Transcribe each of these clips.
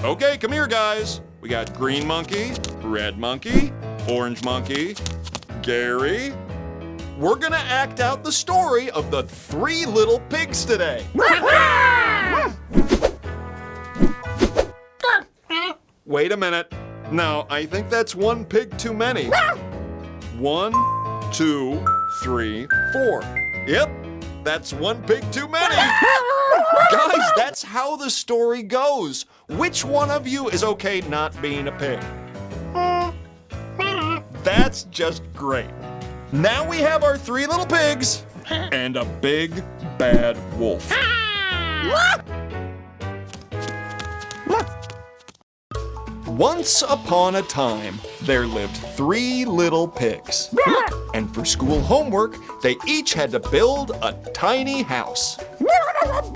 Okay, come here, guys. We got green monkey, red monkey, orange monkey, Gary. We're gonna act out the story of the 3 little pigs today. Wait a minute. No, I think that's 1 pig too many. 1, 2, 3, 4. Yep, that's 1 pig too many. Guys, that's how the story goes. Which one of you is okay not being a pig? That's just great. Now we have our 3 little pigs and a big bad wolf. Once upon a time, there lived 3 little pigs. And for school homework, they each had to build a tiny house.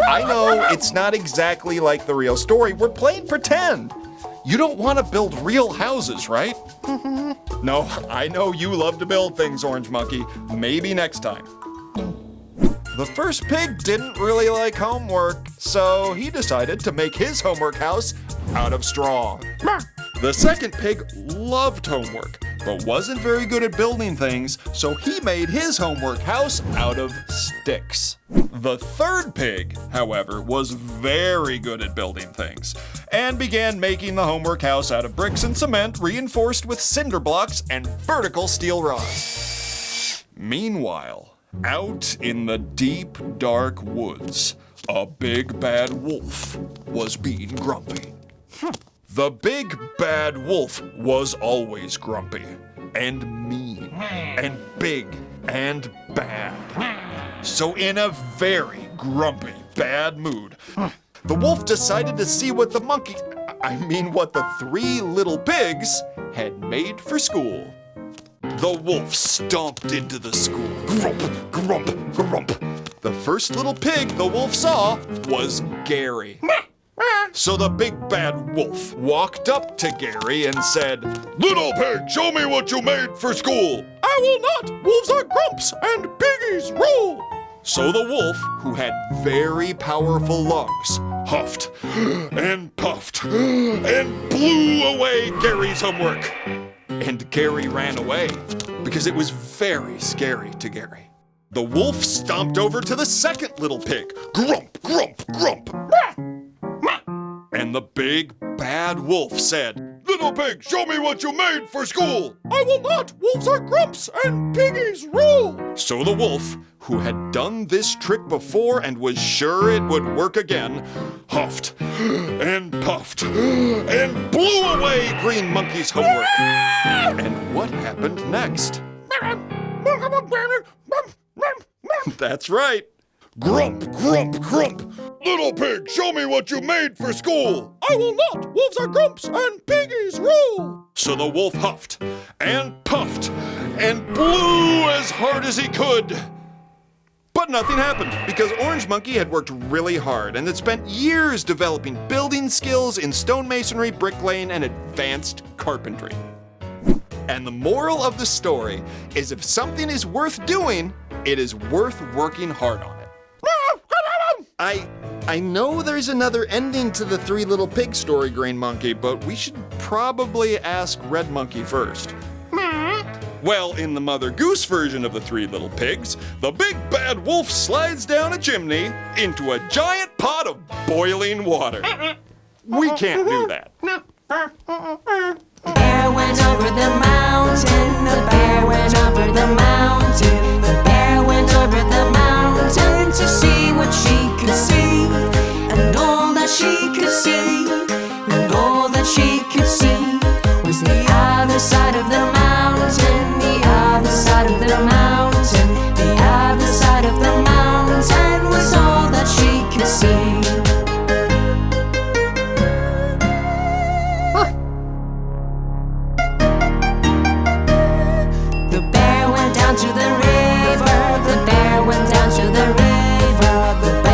I know it's not exactly like the real story. We're playing pretend. You don't want to build real houses, right? No, I know you love to build things, Orange Monkey. Maybe next time. The first pig didn't really like homework, so he decided to make his homework house out of straw. The second pig loved homework, but wasn't very good at building things, so he made his homework house out of sticks. The third pig, however, was very good at building things, and began making the homework house out of bricks and cement reinforced with cinder blocks and vertical steel rods. Meanwhile, out in the deep, dark woods, a big bad wolf was being grumpy. The big bad wolf was always grumpy and mean and big and bad. So in a very grumpy, bad mood, the wolf decided to see what the what the 3 little pigs had made for school. The wolf stomped into the school. Grump, grump, grump. The first little pig the wolf saw was Gary. So the big bad wolf walked up to Gary and said, "Little pig, show me what you made for school." "I will not. Wolves are grumps and piggies rule." So the wolf, who had very powerful lungs, huffed and puffed and blew away Gary's homework. And Gary ran away because it was very scary to Gary. The wolf stomped over to the second little pig. Grump, grump, grump. And the big bad wolf said, "Little pig, show me what you made for school." "I will not. Wolves are grumps and piggies rule." So the wolf, who had done this trick before and was sure it would work again, huffed and puffed and blew away Green Monkey's homework. And what happened next? That's right. Grump, grump, grump. "Little pig, show me what you made for school." "I will not. Wolves are grumps and piggies rule." So the wolf huffed and puffed and blew as hard as he could. But nothing happened because Orange Monkey had worked really hard and had spent years developing building skills in stonemasonry, bricklaying, and advanced carpentry. And the moral of the story is if something is worth doing, it is worth working hard on it. I know there's another ending to the 3 little pig story, Green Monkey, but we should probably ask Red Monkey first. Well, in the Mother Goose version of the 3 little pigs, the big bad wolf slides down a chimney into a giant pot of boiling water. We can't do that. The bear went over the mountain, the bear went over the mountain, the bear went over the mountain to see what she could see, and all that she could see, and all that she could see was the other side of the mountain, the other side of the mountain, the other side of the mountain was all that she could see. The bear went down to the river, the bear went down to the river, the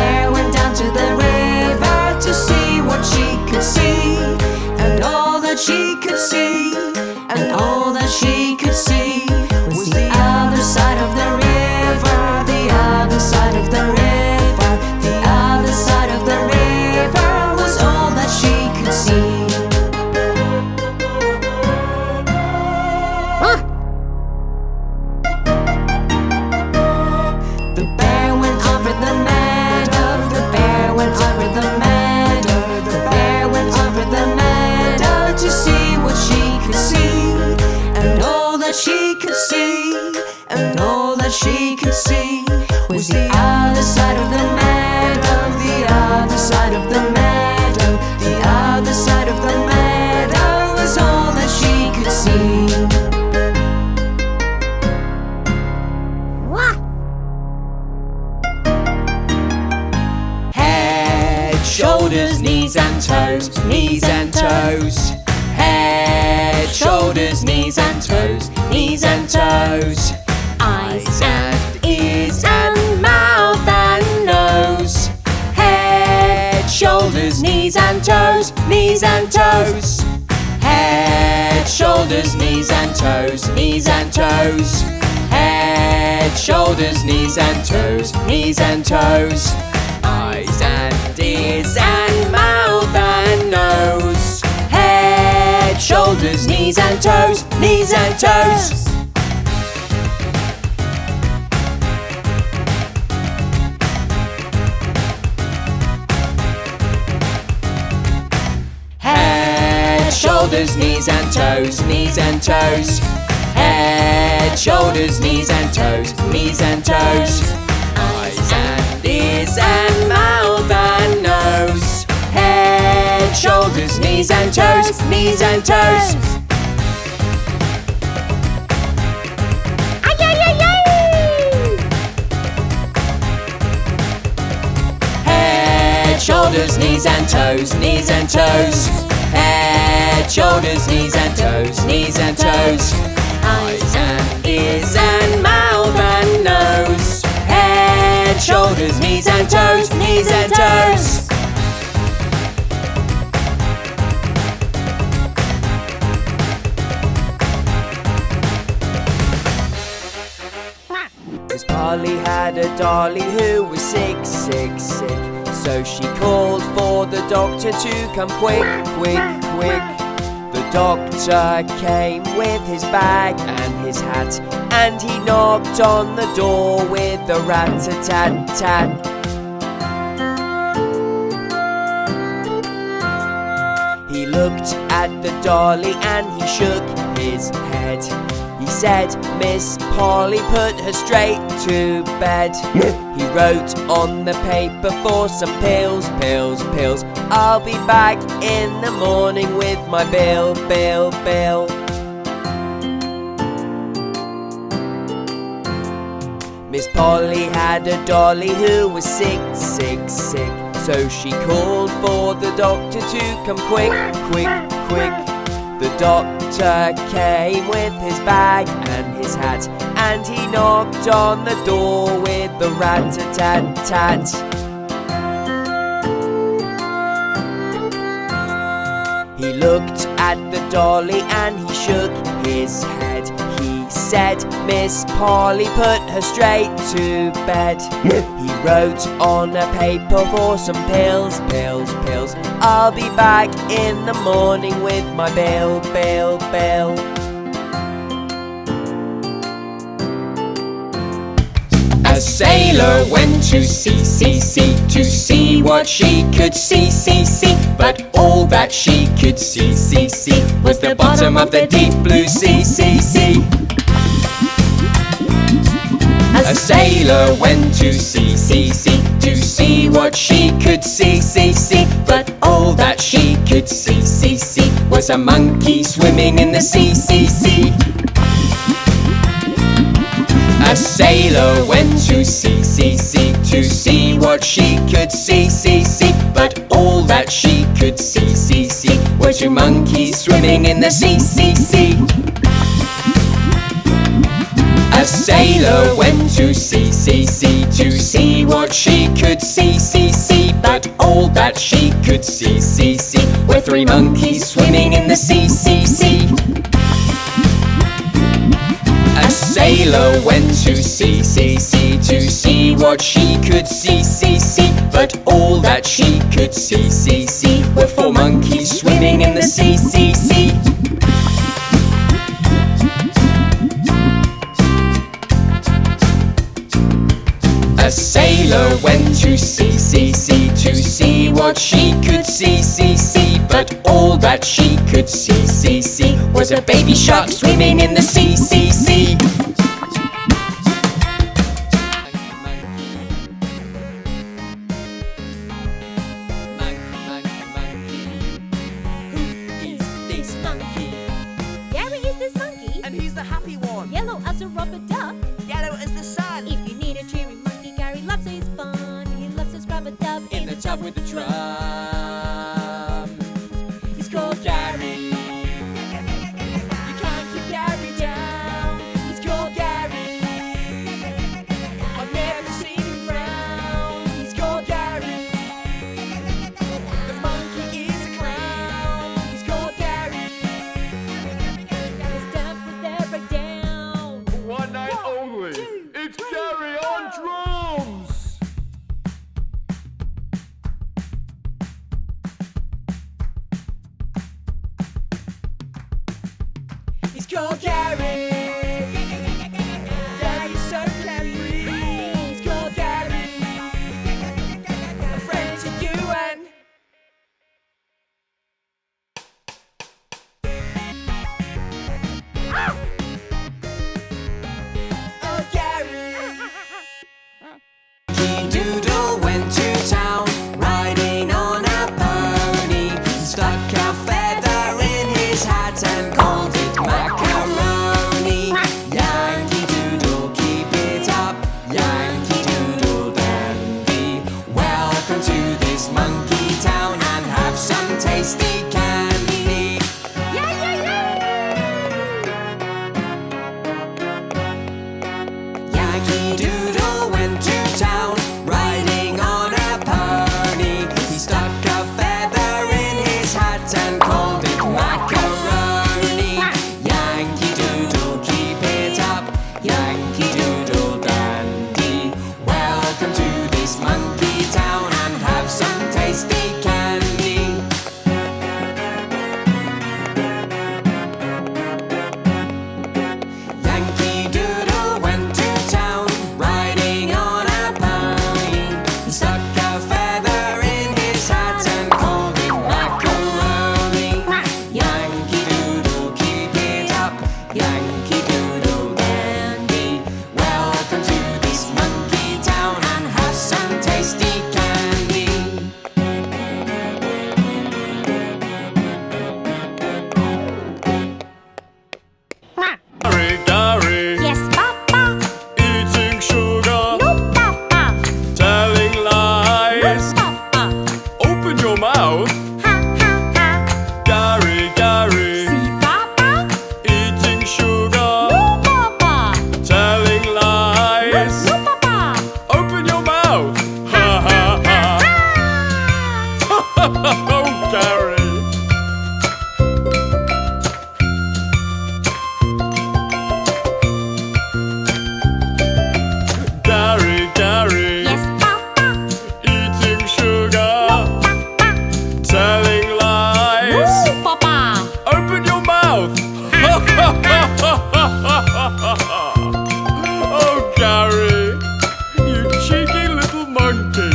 shoulders, knees and toes, knees and toes. Head, shoulders, knees and toes, knees and toes. Eyes and ears and mouth and nose. Head, shoulders, knees and toes, knees and toes. Head, shoulders, knees and toes, knees and toes. Head, shoulders, knees and toes, knees and toes. Eyes and ears and mouth and nose. Head, shoulders, knees and toes, knees and toes. Head, shoulders, knees and toes, knees and toes. Head, shoulders, knees and toes, knees and toes. Eyes and ears and mouth and nose. Head, shoulders, knees and toes, knees and toes. Ay, ay, ay, ay. Head, shoulders, knees and toes, knees and toes. Head, shoulders, knees and toes, knees and toes. Eyes and ears and mouth and nose. Head, shoulders, knees and toes, knees and toes. Miss Polly had a dolly who was sick, sick, sick. So she called for the doctor to come quick, quick, quick. The doctor came with his bag and his hat, and he knocked on the door with a rat-a-tat-tat. He looked at the dolly and he shook his head. He said, Miss Polly, put her straight to bed. He wrote on the paper for some pills, pills, pills. I'll be back in the morning with my bill, bill, bill. Miss Polly had a dolly who was sick, sick, sick. So she called for the doctor to come quick, quick, quick. The doctor came with his bag and his hat, and he knocked on the door with the rat-a-tat-tat. He looked at the dolly and he shook his head. He said, Miss Polly, put her straight to bed. He wrote on a paper for some pills, pills, pills. I'll be back in the morning with my bill, bill, bill. A sailor went to sea, sea, sea, to see what she could see, see, see. But all that she could see, see, see, was the bottom of the deep blue sea, sea, sea. A sailor went to sea, sea, sea, to see what she could see, see, see. But all that she could see, see, see, was a monkey swimming in the sea, sea, sea. A sailor went to sea, sea, sea, to see what she could see, see, see. But all that she could see, see, see, were two monkeys swimming in the sea, sea, sea. A sailor went to sea, sea, sea, to see what she could see, see, see. But all that she could see, see, see, were three monkeys swimming in the sea, sea, sea. A sailor went to sea, sea, sea, to see what she could see, see, see. But all that she could see, see, see, were four monkeys swimming in the sea, sea, sea. A sailor went to sea, sea, sea, to see what she could see, see, see. But all that she could see, see, see, was a baby shark swimming in the sea, sea, sea. Gary is this monkey, And he's the happy one. yellow as a rubber duck. Yellow as the sun. If you need a cheery monkey, Gary loves his fun. He loves to scrub a dub in the the top with the drum. He's called Gary. You can't keep Gary down. He's called Gary. I've never seen him frown. He's called Gary. The monkey is a clown. He's called Gary. It's time for their breakdown. One night only. It's Gary on drums. He's called Gary. Gary's so carefree. He's called Gary. A friend to you and oh, Gary. Doodle went to town, riding on a pony. He stuck a feather in his hat and called it macaroni. Yankee Doodle, keep it up. Yankee Doodle dandy. Welcome to this monkey town and have some tasty candy. Yankee Doodle went to town, riding on a pony. He stuck a feather in his hat and called it macaroni. Yankee Doodle, keep it up. Yankee Doodle dandy. Welcome to this monkey town and have some tasty candy. Yankee Doodle went to town, riding on a pony. He stuck a feather in his hat and called it macaroni. Yankee Doodle, keep it up. Yankee Doodle dandy. Welcome to this monkey town and have some tasty candy. Gary, Gary, Yes, Papa. eating sugar, No, Papa. telling lies. Papa. Open your mouth, Ha, ha, ha. Gary, Gary, See, Papa. eating sugar, No, Papa. telling lies. No, Papa. Open your mouth, ha ha ha. Ah. Oh, Gary. Gary, Gary, Yes, Papa. eating sugar, Papa. telling lies. No, Papa. Open your mouth. Oh, Gary, you cheeky little monkey.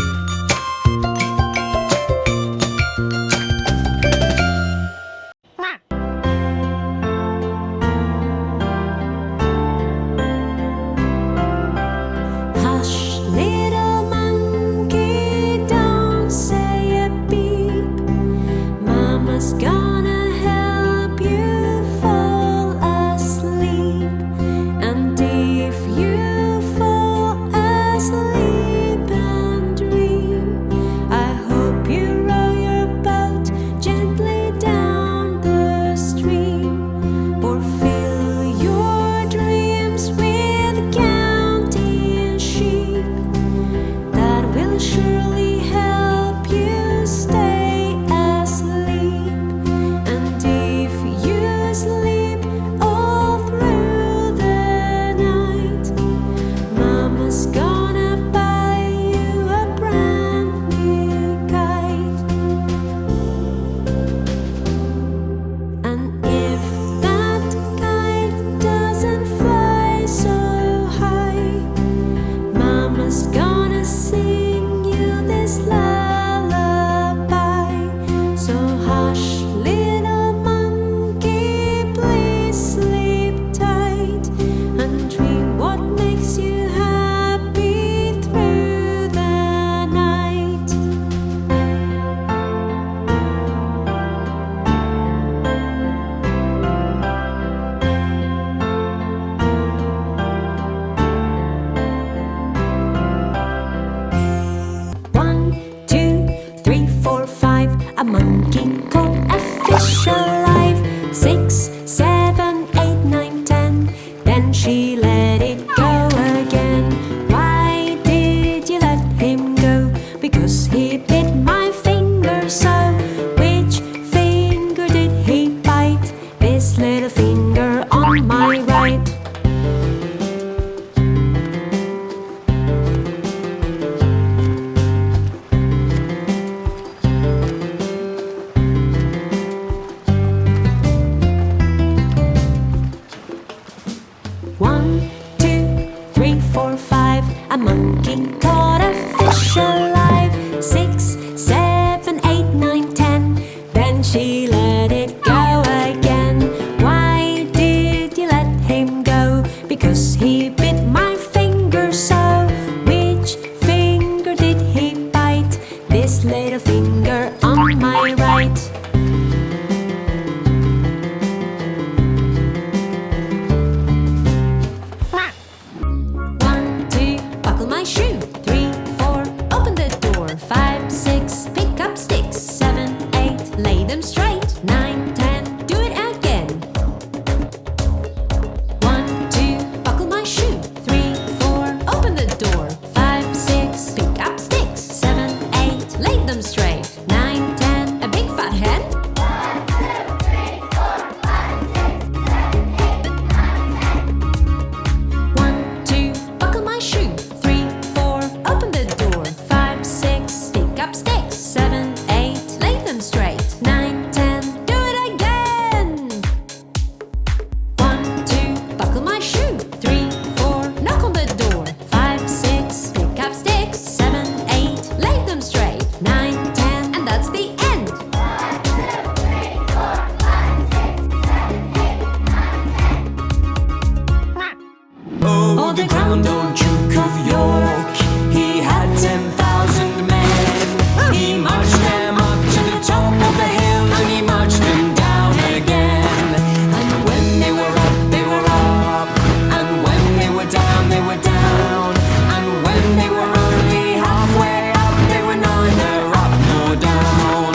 Hush, little monkey, don't say a beep. Mama's gonna help you fall asleep. And if you fall asleep and dream, I hope you row your boat gently down the stream, or fill your dreams with counting sheep. That will surely help you stay asleep. And if you sleep all through the night, Mama's gonna buy you a brand new kite. And if that kite doesn't fly so high, Mama's gonna sing you this lullaby. So hush, little monkey, please sleep tight and dream what makes you happy through the night. a monkey caught a fish alive. 6, 7, 8, 9, 10. Then she let it go again. Why did you let him go? Because he bit my finger so. Which finger did he bite? This little finger on my right. One, 2, 3, 4, 5. A monkey caught a fish alive. 6, 7, 8, 9, 10. Then she let it go again. Why did you let him go? Because he bit my finger so. Which finger did he bite? This little finger on my right. One, two, buckle my shoe. 3, 4, open the door. 5, 6, pick up sticks. 7, 8, lay them straight. 9, 10, do it again. 1, 2, buckle my shoe. 3, 4, open the door. 5, 6, pick up sticks. 7, 8, lay them straight. 9, 10, a big fat hen. 1, 2, buckle my shoe. 3, 4, open the door. 5, 6, pick up sticks. 7, 8, lay them straight. 9, 10, do it again. 1, 2, buckle my shoe. 3, 4, knock on the door. 5, 6, pick up sticks. 7, 8, lay them straight. 9, 10, and that's the end. Oh, the grand old Duke of York, he had 10,000 men. He marched them up to the top of the hill, and he marched them down again. And when they were up, they were up, and when they were down, they were down. And when they were only halfway up, they were neither up nor down.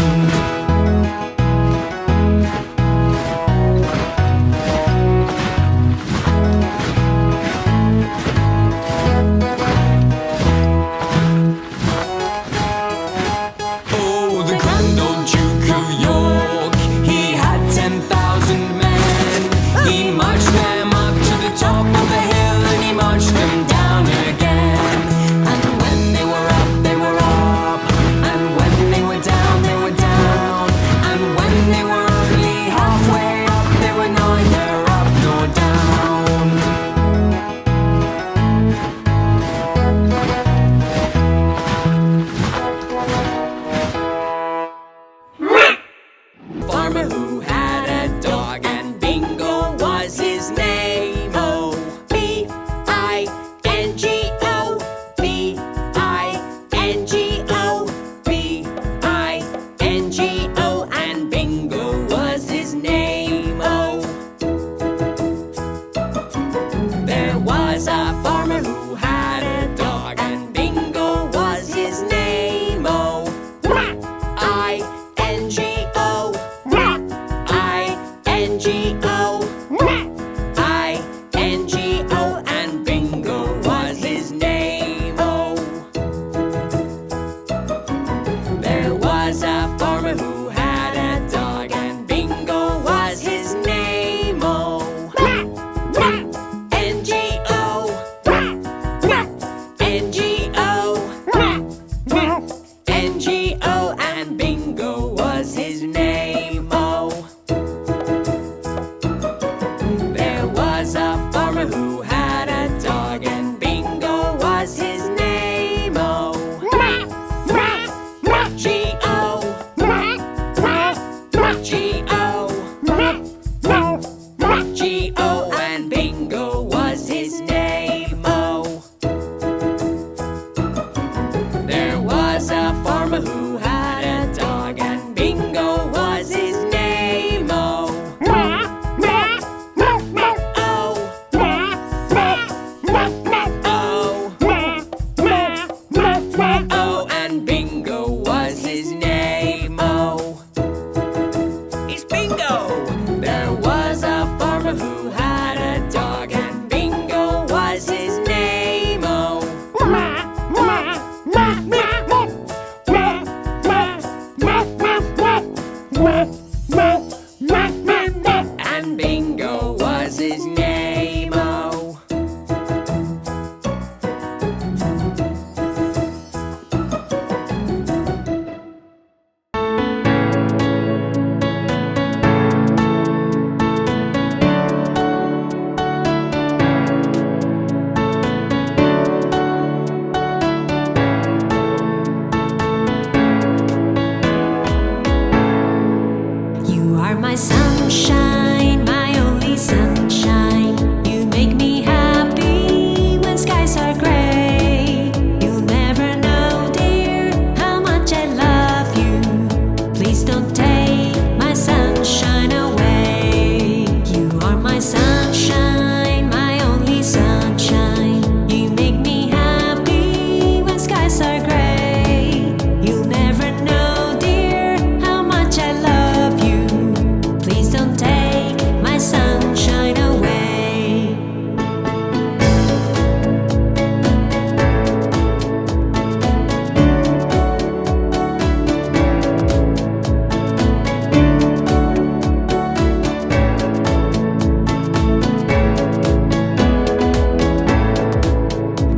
Oh, the grand old Duke of York, he had 10,000 men. He marched them up to the top of the hill, and he marched them down again. And when they were up, they were up, and when they were down, they were down. And when they were only halfway up, they were neither up nor down. Farmer who had a dog, and Bingo was his name. Oh, B-I-N-G-O, B-I-N-G-O, B-I-N-G-O, and Bingo was his name. Oh, there was a farmer who had a dog, and Bingo was his name. Oh, I-N-G-O, I-N-G-O, I-N-G-O, and Bingo was his name. Oh, there was a farmer who had a dog, and Bingo was his name. Oh, N-G-O, N-G-O, N-G-O, and Bingo was his name. Oh, there was a farmer who had a dog, and Bingo was his name. Oh, G-O, G-O, G-O, and Bingo was his name. Oh, there was a farmer who had a dog, and Bingo And Bingo was his name-o. You are my sunshine, my only sunshine. You make me happy when skies are gray. You'll never know, dear, how much I love you. Please don't take my sunshine away. You are my sunshine, my only sunshine. You make me happy when skies are gray. You'll never know, dear, how much I love you. Please don't take my sunshine away.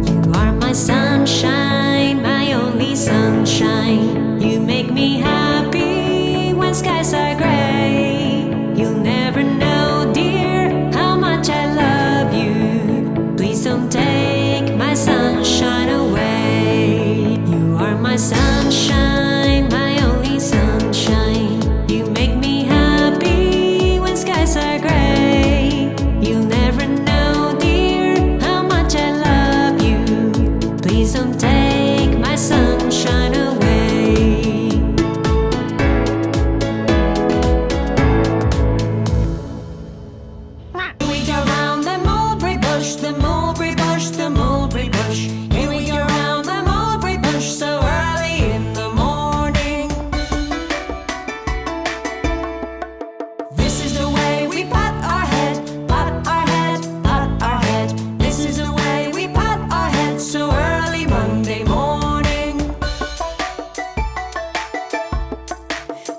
You are my sunshine, my only sunshine. You make me happy when skies are gray. You'll never know, dear, how much I love you. Please don't take my sunshine away. You are my sunshine, my only sunshine. You make me happy when skies are gray. You'll never know, dear, how much I love you. Please don't take my sunshine away. We go round the mulberry bush, the mulberry bush, the mulberry bush. Here we go round the mulberry bush so early in the morning. This is the way we pat our head, pat our head, pat our head. This is the way we pat our head so early Monday morning.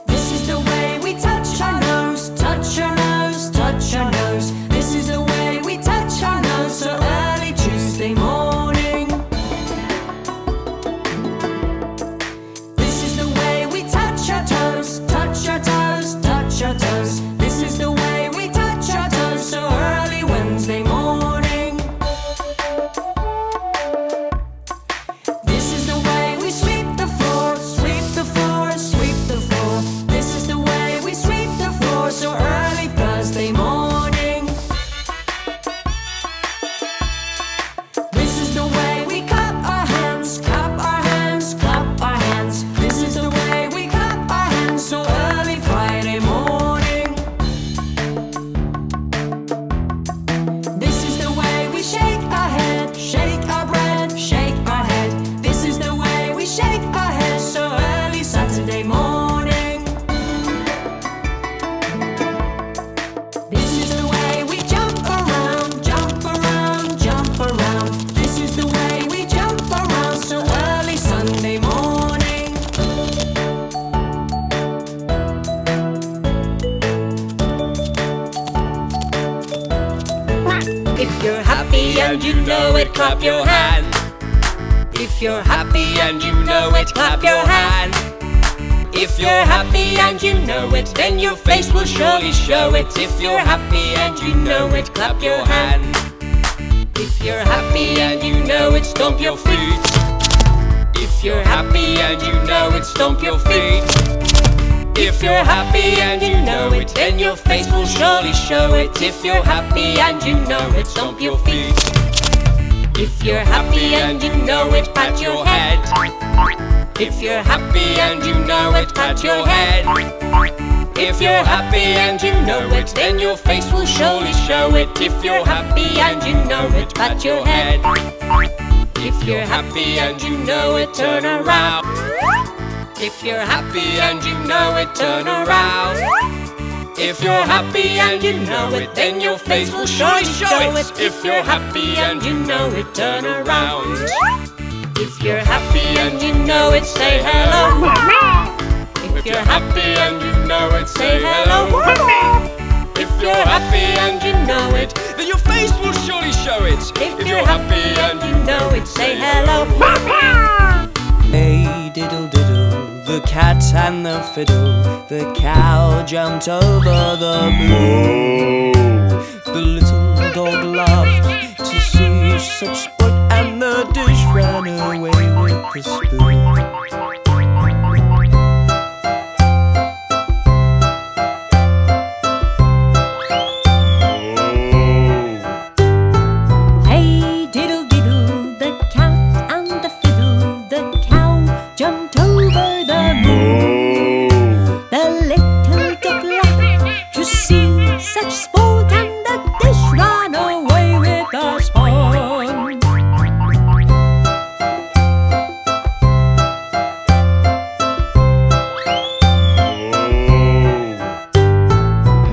This is the way we touch our nose, touch our nose, touch our nose. This is the way we touch our nose so early Tuesday morning. This is the way we touch our toes, touch our toes, touch our toes. This is the way we touch our toes so early Wednesday morning. This is the way we sweep the floor, sweep the floor, sweep the floor. This is the way we sweep the floor so early Thursday morning. This is the way we clap our hands, clap our hands, clap our hands. This is the way we clap our hands so early Friday morning. This is the way we shake our head, shake our bread, shake our head. This is the way we shake our head so early Saturday morning. This is the way we jump around, jump around, jump around. This is the way we jump around so early Sunday morning. If you're happy and you know it, clap your hands. If you're happy and you know it, clap your hands. If you're happy and you know it, then your face will surely show it. If you're happy and you know it, clap your hands. If you're happy and you know it, stomp your feet. If you're happy and you know it, stomp your feet. If you're happy and you know it, then your face will surely show it. If you're happy and you know it, stomp your feet. If you're happy and you know it, pat your head. If you're happy and you know it, pat your head. If you're happy and you know it, then your face will surely show it. If you're happy and you know it, pat your head. If you're happy and you know it, turn around. If you're happy and you know it, turn around. If you're happy and you know it, then your face will surely show it. If you're happy and you know it, turn around. If you're happy and you know it, say hello. If you're happy and you know happy and you know it. Say hello. Hey diddle diddle, the cat and the fiddle, the cow jumped over the moon. The little dog laughed to see such sport, and the dish ran away with the spoon. Hey diddle diddle, the cat and the fiddle, the cow jumped over the moon. The little dog laughed to see such sport, and the dish ran away with the spoon.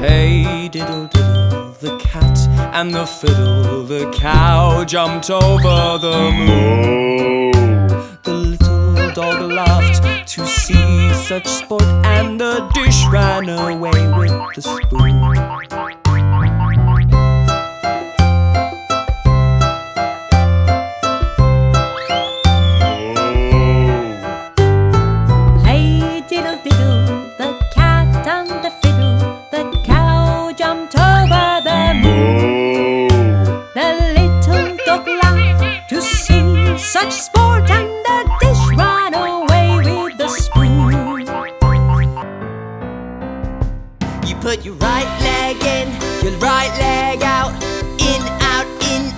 Hey diddle diddle, the cat and the fiddle, the cow jumped over the moon. The little dog laughed to see such sport, and the dish ran away with the spoon. Hey diddle diddle, the cat and the fiddle, the cow jumped over the moon. The little dog laughed to see such sport, and the dish ran away with the spoon. You put your right leg in, your right leg out, in,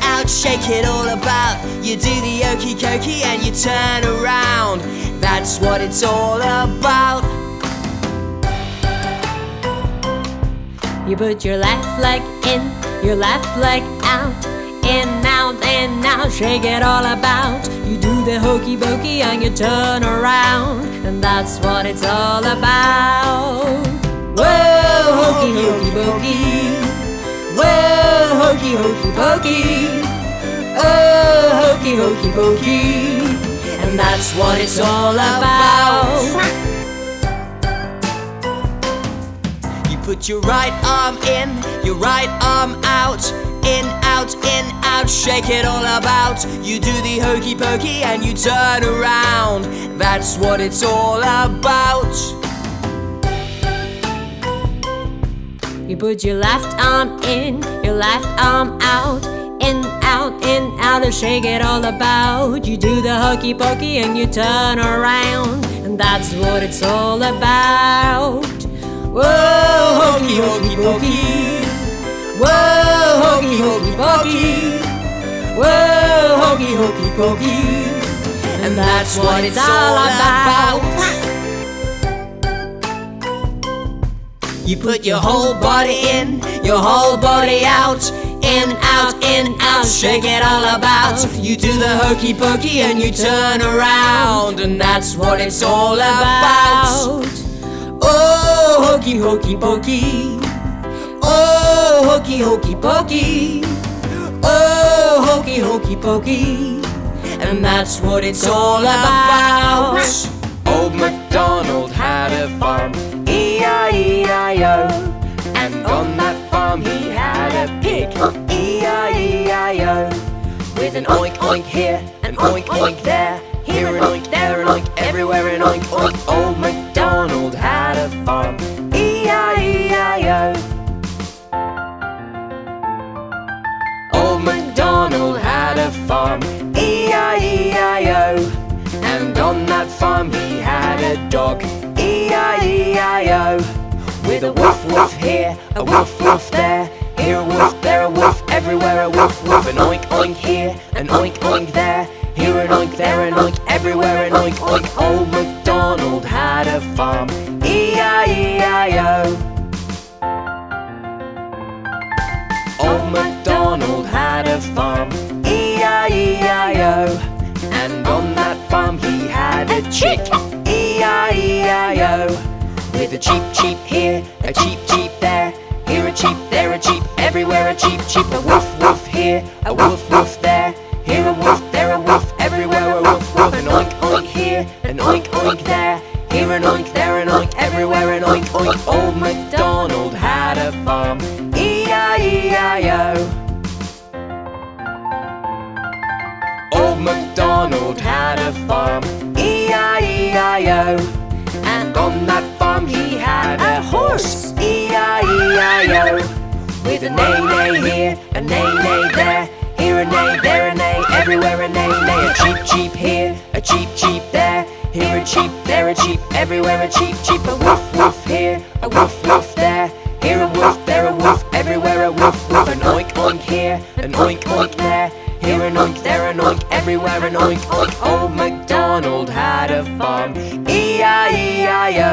out, shake it all about. You do the okey cokey and you turn around. That's what it's all about. You put your left leg in, your left leg out, in, out, shake it all about. You do the hokey pokey and you turn around, and that's what it's all about. Whoa, hokey, hokey pokey. Whoa, hokey, hokey pokey. Oh, hokey, hokey pokey. And that's what it's all about. You put your right arm in, your right arm out, in, out, shake it all about. You do the hokey pokey and you turn around. That's what it's all about. You put your left arm in, your left arm out, in, out, and shake it all about. You do the hokey pokey and you turn around, and that's what it's all about. Whoa, hokey, hokey pokey. Whoa, hokey, hokey pokey. Whoa, hokey, hokey pokey. And that's what it's all about. You put your whole body in, your whole body out, in, out, shake it all about. You do the hokey pokey and you turn around, and that's what it's all about. Oh, hokey, hokey pokey. Oh, hokey, hokey pokey. Oh, hokey, hokey pokey. And that's what it's all about. Old MacDonald had a farm, E-I-E-I-O. And on that farm he had a pig, E-I-E-I-O. With an oink oink here, an oink oink there, here an oink, there an oink, everywhere an oink oink. Old MacDonald had a farm, E-I-E-I-O. Old MacDonald had a farm, E-I-E-I-O. And on that farm he had a dog, E-I-E-I-O. With a woof woof here, a woof woof there, here a woof, there a woof, everywhere a woof woof. An oink oink here, an oink oink there, here an oink, there an oink, everywhere an oink oink. Old MacDonald had a farm, E-I-E-I-O. Old MacDonald had a farm, E-I-E-I-O. And on that farm he had a chick, E-I-E-I-O. With a cheep cheep here, a cheep cheep there, here a cheep, there a cheep, everywhere a cheep cheep. A woof woof here, a woof woof there, here a woof, there a woof, everywhere a woof woof. An oink oink here, an oink oink there, here an oink, there an oink, everywhere an oink oink. Old MacDonald had a farm, E-I-E-I-O. Old MacDonald had a farm, E-I-E-I-O. And on that farm he had a horse, E-I-E-I-O. With a neigh-neigh here, a neigh-neigh there, here a neigh, there a neigh, everywhere a neigh-neigh. A cheep-cheep here, a cheep-cheep there, here a cheep, there a cheep, everywhere a cheep-cheep. A woof-woof here, a woof-woof there, here a woof, there a woof, everywhere a woof-woof. An oink-oink here, an oink-oink there, here an oink, there an oink, everywhere an oink-oink. Old MacDonald had a farm, E-I-E-I-O.